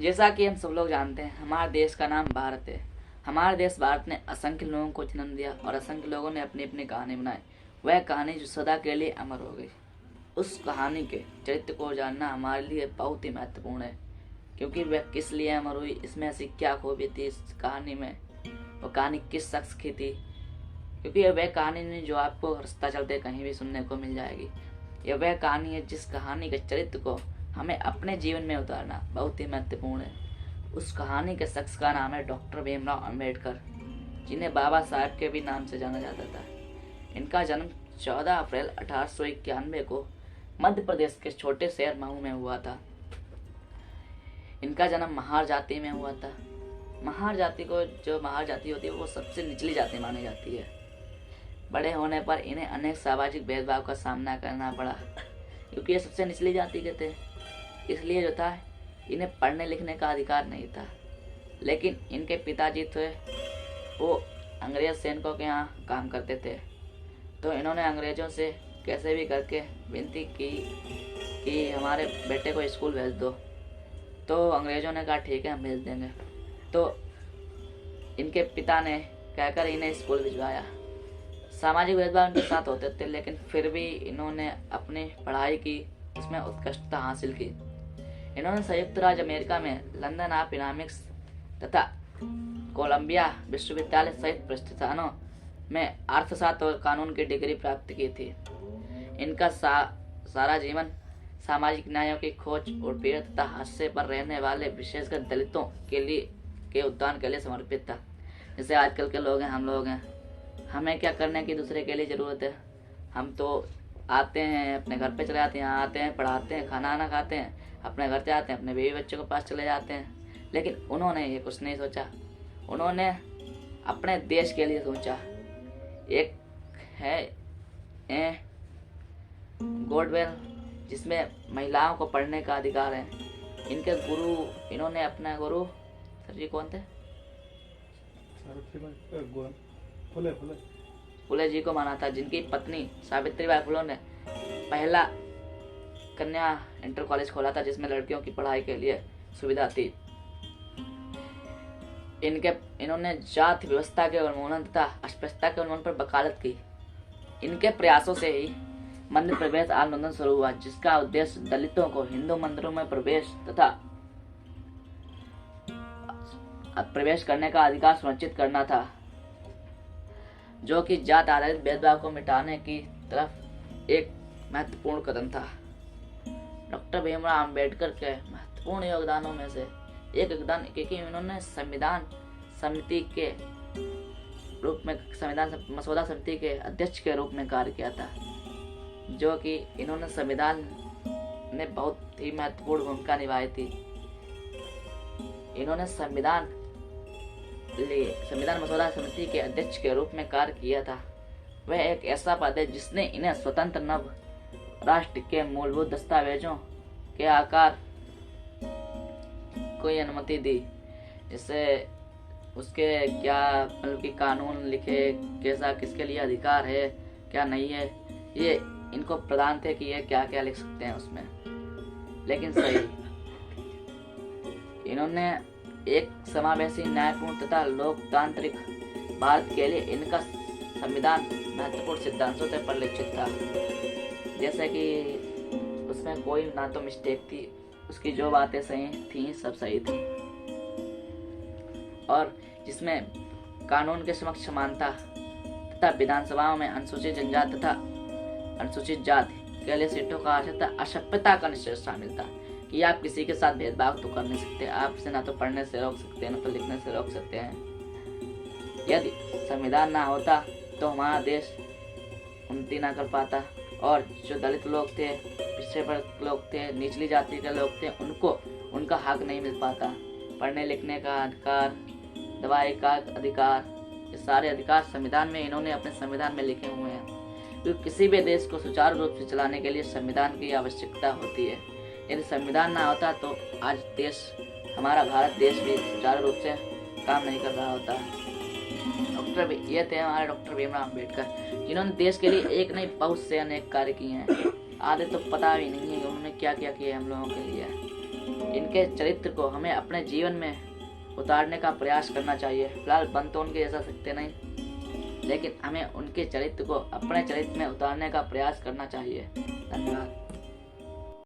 जैसा कि हम सब लोग जानते हैं, हमारे देश का नाम भारत है। हमारे देश भारत ने असंख्य लोगों को जन्म दिया और असंख्य लोगों ने अपनी अपनी कहानी बनाई। वह कहानी जो सदा के लिए अमर हो गई। उस कहानी के चरित्र को जानना हमारे लिए बहुत ही महत्वपूर्ण है, क्योंकि वह किस लिए अमर हुई, इसमें ऐसी क्या खूबी थी इस कहानी में, वो कहानी किस शख्स की थी। क्योंकि यह वह कहानी नहीं जो आपको रास्ता चलते कहीं भी सुनने को मिल जाएगी। यह वह कहानी है जिस कहानी के चरित्र को हमें अपने जीवन में उतारना बहुत ही महत्वपूर्ण है। उस कहानी के शख्स का नाम है डॉक्टर भीमराव अंबेडकर, जिन्हें बाबा साहब के भी नाम से जाना जाता था। इनका जन्म 14 अप्रैल 1891 को मध्य प्रदेश के छोटे शहर महू में हुआ था। इनका जन्म महार जाति में हुआ था। महार जाति होती है वो सबसे निचली जाति मानी जाती है। बड़े होने पर इन्हें अनेक सामाजिक भेदभाव का सामना करना पड़ा, क्योंकि ये सबसे निचली जाति के थे। इसलिए जो था इन्हें पढ़ने लिखने का अधिकार नहीं था। लेकिन इनके पिताजी थे वो अंग्रेज सैनिकों के यहाँ काम करते थे, तो इन्होंने अंग्रेजों से कैसे भी करके विनती की कि हमारे बेटे को स्कूल भेज दो। तो अंग्रेजों ने कहा ठीक है हम भेज देंगे। तो इनके पिता ने कहकर इन्हें स्कूल भिजवाया। सामाजिक भेदभाव इनके साथ होते थे, लेकिन फिर भी इन्होंने अपनी पढ़ाई की, उसमें उत्कृष्टता हासिल की। इन्होंने संयुक्त राज्य अमेरिका में लंदन ऑफ इकोनॉमिक्स तथा कोलंबिया विश्वविद्यालय सहित प्रतिष्ठानों में अर्थशास्त्र और कानून की डिग्री प्राप्त की थी। इनका सारा जीवन सामाजिक न्यायों की खोज और पीड़ित तथा हाशिए पर रहने वाले विशेषकर दलितों के उत्थान के लिए समर्पित था। जैसे आजकल के लोग हैं, हम लोग हैं, हमें क्या करने की दूसरे के लिए ज़रूरत है। हम तो आते हैं अपने घर पे चले जाते हैं, यहाँ आते हैं पढ़ाते हैं, खाना आना खाते हैं, अपने घर जाते हैं, अपने बीवी बच्चों के पास चले जाते हैं। लेकिन उन्होंने ये कुछ नहीं सोचा। उन्होंने अपने देश के लिए सोचा। एक है गोडवेल, जिसमें महिलाओं को पढ़ने का अधिकार है। इनके गुरु, इन्होंने अपना गुरु सर जी कौन थे, फुले जी को माना था, जिनकी पत्नी सावित्रीबाई फुले ने पहला कन्या इंटर कॉलेज खोला था, जिसमें लड़कियों की पढ़ाई के लिए सुविधा थी। इन्होंने जाति व्यवस्था के उन्मूलन तथा अस्पृश्यता के उन्मूलन पर वकालत की। इनके प्रयासों से ही मंदिर प्रवेश आंदोलन शुरू हुआ, जिसका उद्देश्य दलितों को हिंदू मंदिरों में प्रवेश तथा प्रवेश करने का अधिकार सुनिश्चित करना था, जो कि जात आधारित भेदभाव को मिटाने की तरफ एक महत्वपूर्ण कदम था। डॉक्टर भीमराव अंबेडकर के महत्वपूर्ण योगदानों में से एक योगदान, क्योंकि इन्होंने संविधान समिति के रूप में, संविधान मसौदा समिति के अध्यक्ष के रूप में कार्य किया था, जो कि इन्होंने संविधान में बहुत ही महत्वपूर्ण भूमिका निभाई थी। इन्होंने संविधान मसौदा समिति के अध्यक्ष के रूप में कार्य किया था। वह एक ऐसा पद है जिसने इन्हें स्वतंत्र नव राष्ट्र के मूलभूत दस्तावेजों के आकार को अनुमति दी, जिससे उसके क्या मतलब कि कानून लिखे, कैसा किसके लिए अधिकार है क्या नहीं है, ये इनको प्रदान थे कि ये क्या क्या लिख सकते हैं उसमें। लेकिन सही, इन्होंने एक समावेशी, न्यायपूर्ण तथा लोकतांत्रिक भारत के लिए इनका संविधान महत्वपूर्ण सिद्धांतों से परिलक्षित था। जैसे कि उसमें कोई ना तो मिस्टेक थी, उसकी जो बातें सही थी सब सही थी, और जिसमें कानून के समक्ष समानता तथा विधानसभाओं में अनुसूचित जनजाति तथा अनुसूचित जाति के लिए सीटों का आरक्षण तथा असभ्यता का निश्चय शामिल था, कि आप किसी के साथ भेदभाव तो कर नहीं सकते, आप इसे ना तो पढ़ने से रोक सकते हैं ना तो लिखने से रोक सकते हैं। यदि संविधान ना होता तो हमारा देश उन्नति ना कर पाता, और जो दलित लोग थे, पिछड़े वर्ग लोग थे, निचली जाति के लोग थे, उनको उनका हक नहीं मिल पाता। पढ़ने लिखने का अधिकार, दवाई का अधिकार, ये सारे अधिकार संविधान में इन्होंने अपने संविधान में लिखे हुए हैं। क्योंकि किसी भी देश को सुचारू रूप से चलाने के लिए संविधान की आवश्यकता होती है। यदि संविधान ना होता तो आज देश, हमारा भारत देश भी सुचारू रूप से काम नहीं कर रहा होता। ये थे हमारे डॉक्टर भीमराव अंबेडकर, जिन्होंने देश के लिए एक नहीं बहुत से अनेक कार्य किए हैं। आधे तो पता भी नहीं है उन्होंने क्या क्या किया हम लोगों के लिए। इनके चरित्र को हमें अपने जीवन में उतारने का प्रयास करना चाहिए। फिलहाल बन तो उनके जैसा सकते नहीं, लेकिन हमें उनके चरित्र को अपने चरित्र में उतारने का प्रयास करना चाहिए। धन्यवाद।